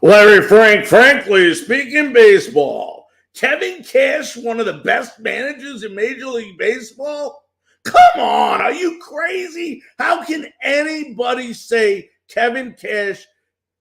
Larry Frank, frankly, speaking baseball, Kevin Cash, one of the best managers in Major League Baseball? Come on, are you crazy? How can anybody say Kevin Cash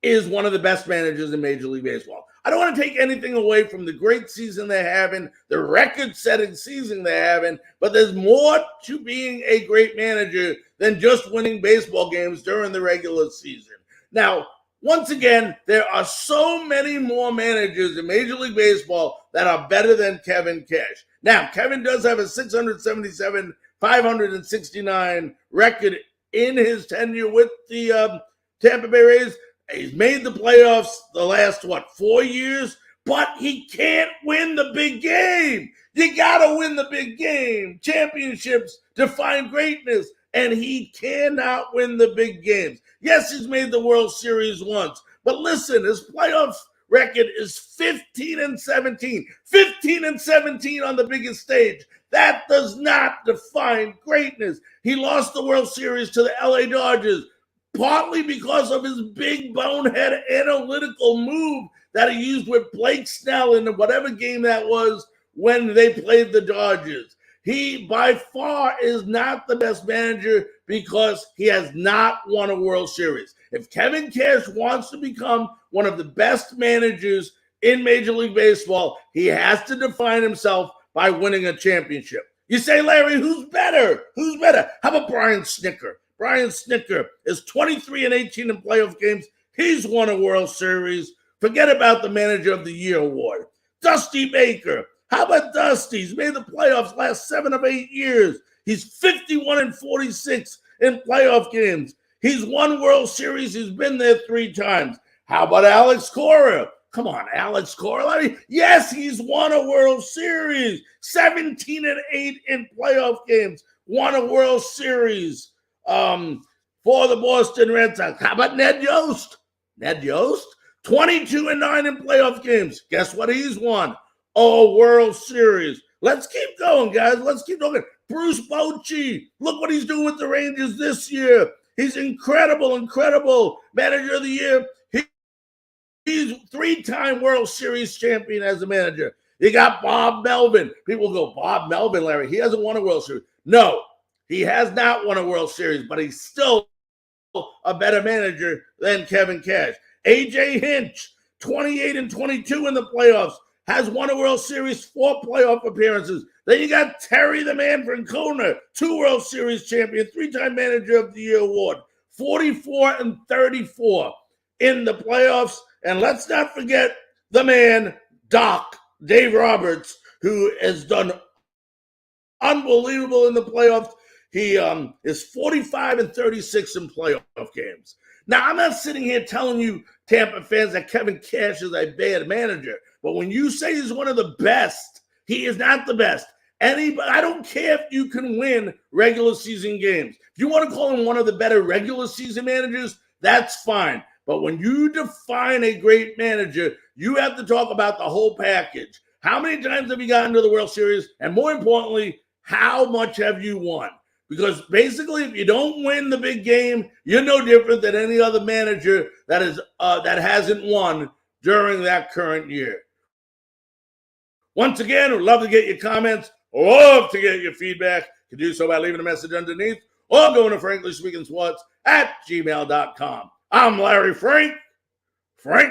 is one of the best managers in Major League Baseball? I don't want to take anything away from the great season they're having, the record-setting season they're having, but there's more to being a great manager than just winning baseball games during the regular season. Now, once again, there are so many more managers in Major League Baseball that are better than Kevin Cash. Now, Kevin does have a 677, 569 record in his tenure with the Tampa Bay Rays. He's made the playoffs the last, 4 years? But he can't win the big game. You got to win the big game. Championships define greatness, and he cannot win the big games. Yes, he's made the World Series once, but listen, his playoff record is 15-17. 15-17 on the biggest stage. That does not define greatness. He lost the World Series to the LA Dodgers, partly because of his big bonehead analytical move that he used with Blake Snell in whatever game that was when they played the Dodgers. He, by far, is not the best manager because he has not won a World Series. If Kevin Cash wants to become one of the best managers in Major League Baseball, he has to define himself by winning a championship. You say, Larry, who's better? Who's better? How about Brian Snitker? Brian Snitker is 23-18 in playoff games. He's won a World Series. Forget about the Manager of the Year award. Dusty Baker. How about Dusty? He's made the playoffs last 7 of 8 years. He's 51-46 in playoff games. He's won World Series. He's been there 3 times. How about Alex Cora? Come on, Alex Cora. Yes, he's won a World Series. 17-8 in playoff games. Won a World Series for the Boston Red Sox. How about Ned Yost? Ned Yost? 22-9 in playoff games. Guess what he's won? Oh, World Series. Let's keep going, guys. Let's keep going. Bruce Bochy. Look what he's doing with the Rangers this year. He's incredible. Manager of the Year. He's 3-time World Series champion as a manager. You got Bob Melvin. People go, Bob Melvin, Larry. He hasn't won a World Series. No, he has not won a World Series, but he's still a better manager than Kevin Cash. A.J. Hinch, 28-22 in the playoffs. Has won a World Series, 4 playoff appearances. Then you got Terry the Man Francona, 2 World Series champion, 3-time Manager of the Year award, 44-34 in the playoffs. And let's not forget the man, Doc, Dave Roberts, who has done unbelievable in the playoffs. He is 45-36 in playoff games. Now, I'm not sitting here telling you, Tampa fans, that Kevin Cash is a bad manager. But when you say he's one of the best, he is not the best. I don't care if you can win regular season games. If you want to call him one of the better regular season managers, that's fine. But when you define a great manager, you have to talk about the whole package. How many times have you gotten to the World Series? And more importantly, how much have you won? Because basically, if you don't win the big game, you're no different than any other manager that hasn't won during that current year. Once again, we'd love to get your comments, love to get your feedback. You can do so by leaving a message underneath or going to FranklySpeakingSports@gmail.com. I'm Larry Frank.